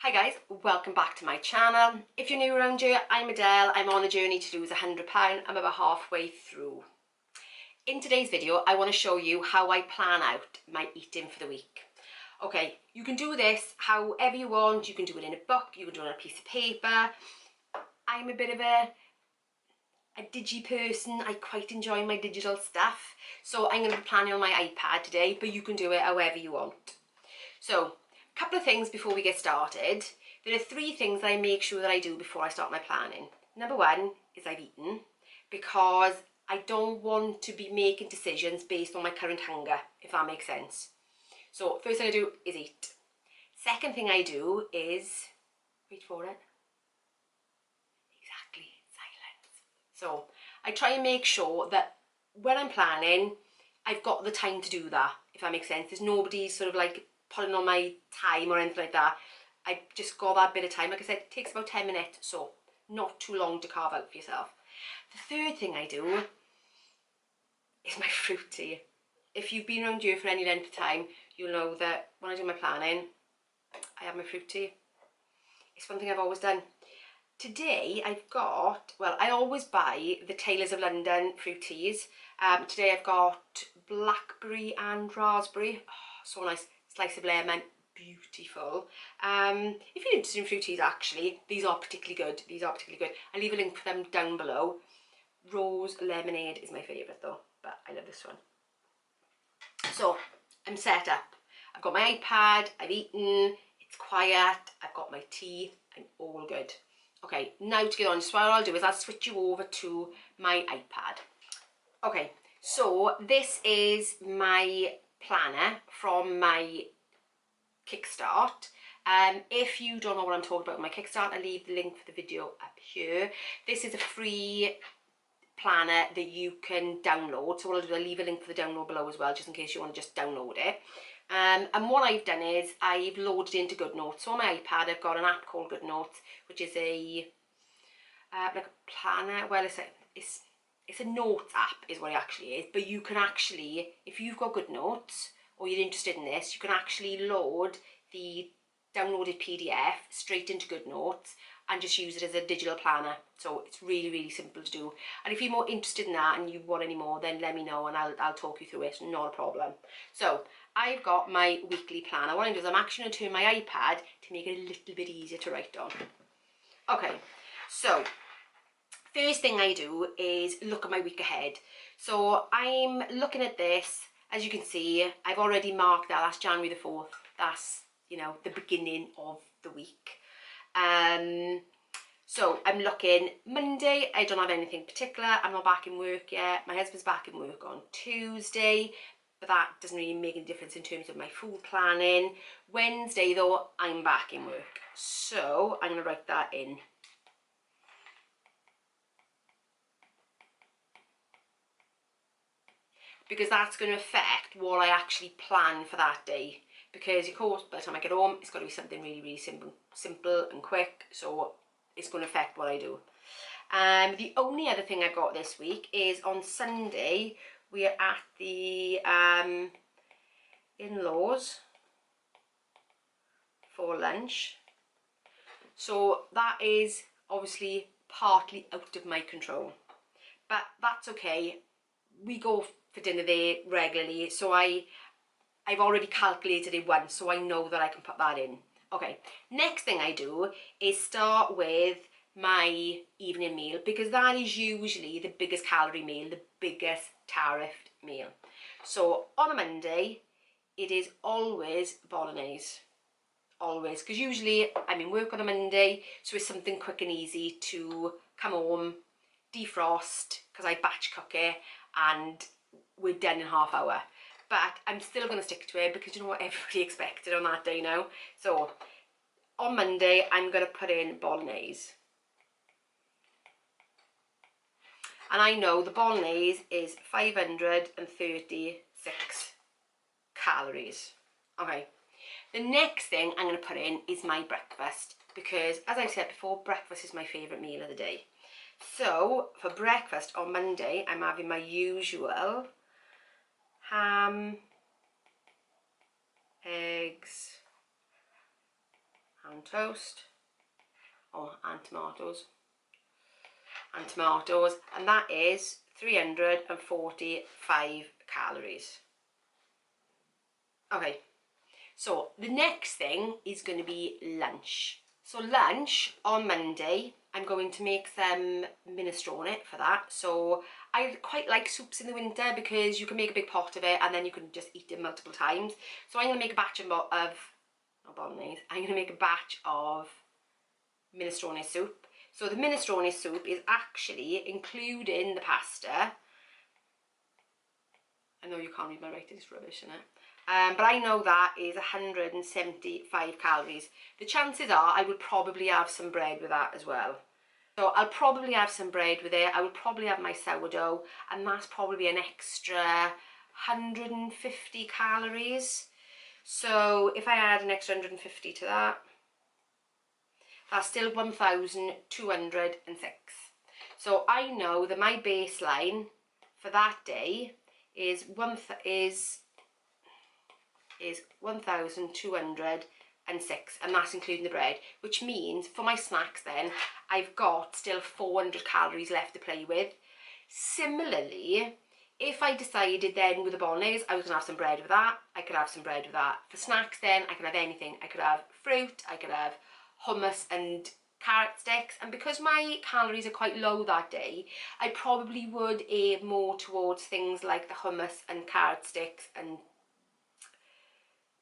Hi guys, welcome back to my channel. If you're new around here, I'm Adele. I'm on a journey to lose £100. I'm about halfway through. In today's video, I want to show you how I plan out my eating for the week. Okay, you can do this however you want. You can do it in a book, you can do it on a piece of paper. I'm a bit of a digi person. I quite enjoy my digital stuff. So I'm going to be planning on my iPad today, but you can do it however you want. So, a couple of things before we get started. There are 3 things that I make sure that I do before I start my planning. Number 1 is I've eaten, because I don't want to be making decisions based on my current hunger, if that makes sense. So first thing I do is eat. Second thing I do is, wait for it, exactly, silence. So I try and make sure that when I'm planning, I've got the time to do that, if that makes sense. There's nobody sort of like pulling on my time or anything like that. I just got that bit of time. Like I said, it takes about 10 minutes, so not too long to carve out for yourself. The third thing I do is my fruity. If you've been around here for any length of time, you'll know that when I do my planning, I have my fruity. It's one thing I've always done. Today I've got, well, I always buy the Taylors of London Fruities. Today I've got blackberry and raspberry. Oh, so nice. Slice of lemon, beautiful. If you're interested in Fruities, actually, these are particularly good. I'll leave a link for them down below. Rose lemonade is my favourite though, but I love this one. So I'm set up. I've got my iPad, I've eaten, it's quiet, I've got my tea, I'm all good. Okay, now to get on, so what I'll do is I'll switch you over to my iPad. Okay, so this is my planner from my Kickstart. If you don't know what I'm talking about with my Kickstart, I'll leave the link for the video up here. This is a free planner that you can download, so what I'll do, I'll leave a link for the download below as well, just in case you want to just download it. And what I've done is I've loaded into GoodNotes. So on my iPad I've got an app called GoodNotes, which is a like a planner. Well, it's a notes app is what it actually is, but you can actually, if you've got GoodNotes or you're interested in this, you can actually load the downloaded PDF straight into GoodNotes and just use it as a digital planner. So it's really, really simple to do. And if you're more interested in that and you want any more, then let me know and I'll talk you through it, not a problem. So I've got my weekly planner. What I'm doing is I'm actually going to turn my iPad to make it a little bit easier to write on. Okay, so first thing I do is look at my week ahead. So I'm looking at this. As you can see, I've already marked that. That's January the 4th. That's, you know, the beginning of the week. So I'm looking Monday. I don't have anything particular. I'm not back in work yet. My husband's back in work on Tuesday, but that doesn't really make any difference in terms of my food planning. Wednesday though, I'm back in work. So I'm going to write that in. Because that's going to affect what I actually plan for that day. Because of course, by the time I get home, it's got to be something really, really simple and quick. So it's going to affect what I do. The only other thing I've got this week is on Sunday, we are at the in-laws for lunch. So that is obviously partly out of my control. But that's okay. We go for dinner there regularly, so I've already calculated it once, so I know that I can put that in. Okay, next thing I do is start with my evening meal, because that is usually the biggest calorie meal, the biggest tariffed meal. So on a Monday, it is always bolognese. Always, because usually I'm in work on a Monday, so it's something quick and easy to come home, defrost, because I batch cook it, and we're done in half hour. But I'm still going to stick to it because you know what everybody expected on that day now. So on Monday I'm going to put in bolognese. And I know the bolognese is 536 calories. Okay. The next thing I'm going to put in is my breakfast, because as I said before, breakfast is my favourite meal of the day. So for breakfast on Monday, I'm having my usual ham, eggs and toast, and tomatoes, and that is 345 calories. Okay, so the next thing is going to be lunch. So lunch on Monday, I'm going to make some minestrone for that. So I quite like soups in the winter because you can make a big pot of it and then you can just eat it multiple times. So I'm going to make a batch of, not bolognese, I'm going to make a batch of minestrone soup. So the minestrone soup is actually including the pasta. I know you can't read my writing, it's rubbish, isn't it? But I know that is 175 calories. The chances are I would probably have some bread with that as well. So I'll probably have some bread with it. I would probably have my sourdough, and that's probably an extra 150 calories. So if I add an extra 150 to that, that's still 1,206. So I know that my baseline for that day is 1,206, and that's including the bread, which means for my snacks then I've got still 400 calories left to play with. Similarly, if I decided then with the bolognese I was going to have some bread with that, I could have some bread with that. For snacks then I can have anything. I could have fruit, I could have hummus and carrot sticks, and because my calories are quite low that day, I probably would aim more towards things like the hummus and carrot sticks and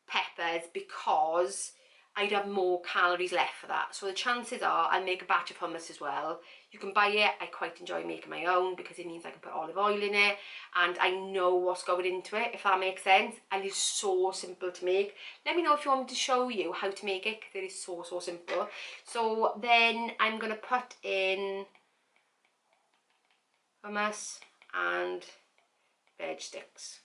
peppers, because I'd have more calories left for that. So the chances are I'll make a batch of hummus as well. You can buy it. I quite enjoy making my own because it means I can put olive oil in it and I know what's going into it, if that makes sense. And it's so simple to make. Let me know if you want me to show you how to make it, because it is so simple. So then I'm going to put in hummus and veg sticks.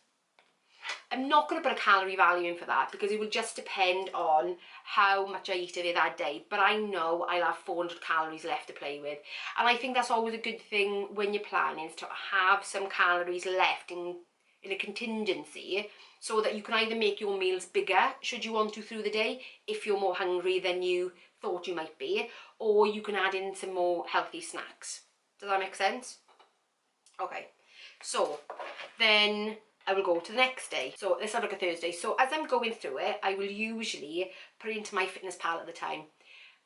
I'm not going to put a calorie value in for that because it will just depend on how much I eat of it that day, but I know I'll have 400 calories left to play with, and I think that's always a good thing when you're planning, is to have some calories left in a contingency, so that you can either make your meals bigger should you want to through the day if you're more hungry than you thought you might be, or you can add in some more healthy snacks. Does that make sense? Okay, so then I will go to the next day. So let's have a look at Thursday. So as I'm going through it, I will usually put it into my Fitness Pal at the time.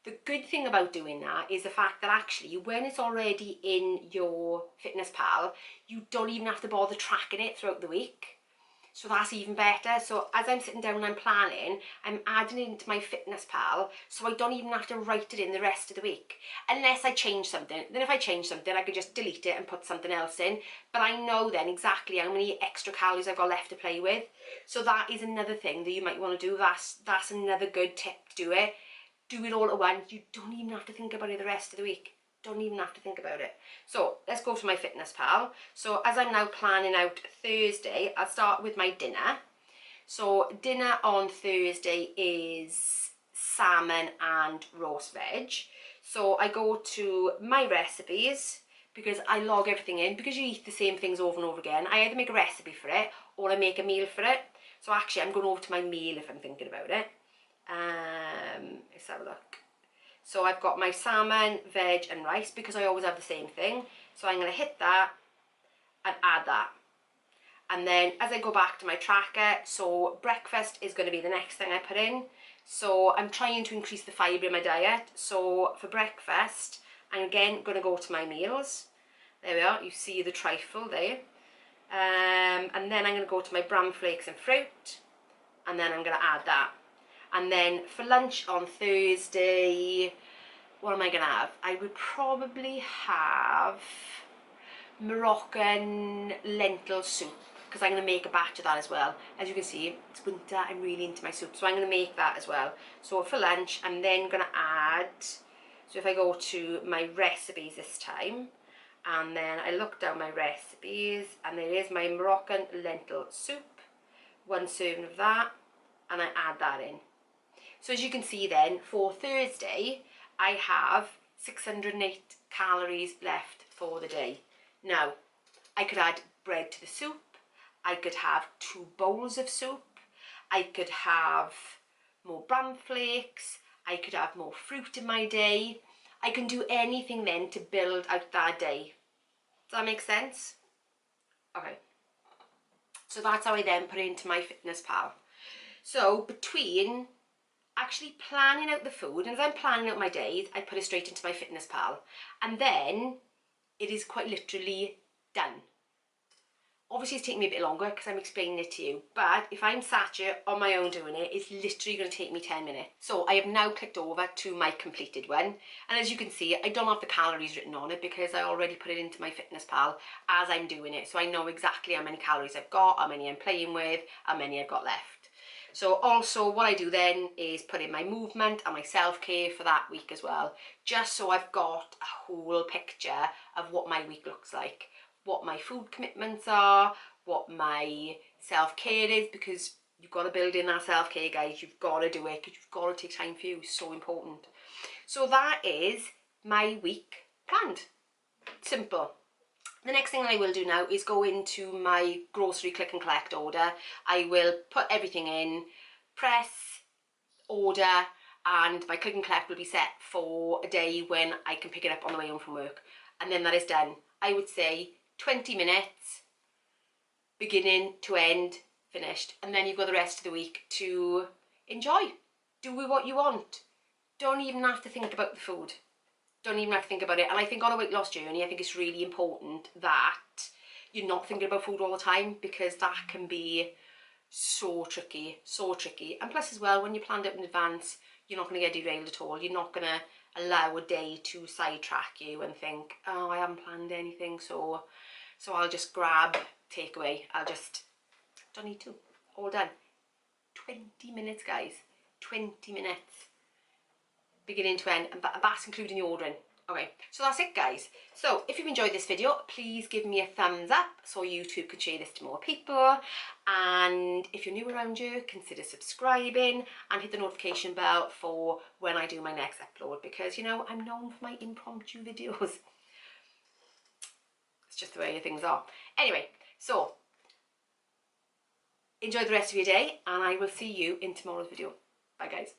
The good thing about doing that is the fact that actually when it's already in your Fitness Pal, you don't even have to bother tracking it throughout the week. So that's even better. So as I'm sitting down and I'm planning, I'm adding it into my Fitness Pal, so I don't even have to write it in the rest of the week, unless I change something. Then if I change something, I could just delete it and put something else in, but I know then exactly how many extra calories I've got left to play with. So that is another thing that you might want to do. That's another good tip to do it. Do it all at once. You don't even have to think about it the rest of the week. Don't even have to think about it. So let's go to my Fitness Pal. So as I'm now planning out Thursday, I'll start with my dinner. So dinner on Thursday is salmon and roast veg. So I go to my recipes, because I log everything in, because you eat the same things over and over again. I either make a recipe for it or I make a meal for it. So actually I'm going over to my meal if I'm thinking about it. Let's have a look. So I've got my salmon, veg and rice, because I always have the same thing. So I'm going to hit that and add that. And then as I go back to my tracker, so breakfast is going to be the next thing I put in. So I'm trying to increase the fibre in my diet. So for breakfast, I'm again going to go to my meals. There we are, you see the trifle there. And then I'm going to go to my bran flakes and fruit. And then I'm going to add that. And then for lunch on Thursday, what am I going to have? I would probably have Moroccan lentil soup, because I'm going to make a batch of that as well. As you can see, it's winter, I'm really into my soup, so I'm going to make that as well. So for lunch, I'm then going to add, so if I go to my recipes this time, and then I look down my recipes, and there is my Moroccan lentil soup, 1 serving of that, and I add that in. So as you can see then, for Thursday, I have 608 calories left for the day. Now, I could add bread to the soup, I could have 2 bowls of soup, I could have more bran flakes, I could have more fruit in my day. I can do anything then to build out that day. Does that make sense? Okay. So that's how I then put it into my Fitness Pal. So between actually planning out the food, and as I'm planning out my days, I put it straight into my Fitness Pal. And then it is quite literally done. Obviously it's taking me a bit longer because I'm explaining it to you, but if I'm sat here on my own doing it, it's literally going to take me 10 minutes. So I have now clicked over to my completed one, and as you can see, I don't have the calories written on it because I already put it into my Fitness Pal as I'm doing it, so I know exactly how many calories I've got, how many I'm playing with, how many I've got left. So also what I do then is put in my movement and my self-care for that week as well, just so I've got a whole picture of what my week looks like, what my food commitments are, what my self-care is, because you've got to build in that self-care, guys. You've got to do it because you've got to take time for you. It's so important. So that is my week planned. Simple. The next thing I will do now is go into my grocery click and collect order. I will put everything in, press order, and my click and collect will be set for a day when I can pick it up on the way home from work. And then that is done. I would say 20 minutes, beginning to end, finished. And then you've got the rest of the week to enjoy. Do with what you want. Don't even have to think about the food. Don't even have to think about it. And I think on a weight loss journey, I think it's really important that you're not thinking about food all the time, because that can be so tricky, so tricky. And plus as well, when you planned it in advance, you're not going to get derailed at all. You're not going to allow a day to sidetrack you and think, oh, I haven't planned anything, so I'll just grab takeaway. Don't need to. All done. 20 minutes, guys. 20 minutes. Beginning to end, and that's including the ordering. Okay, so that's it, guys. So if you've enjoyed this video, please give me a thumbs up so YouTube can share this to more people. And if you're new around here, consider subscribing and hit the notification bell for when I do my next upload, because, you know, I'm known for my impromptu videos. It's just the way things are. Anyway, so enjoy the rest of your day, and I will see you in tomorrow's video. Bye, guys.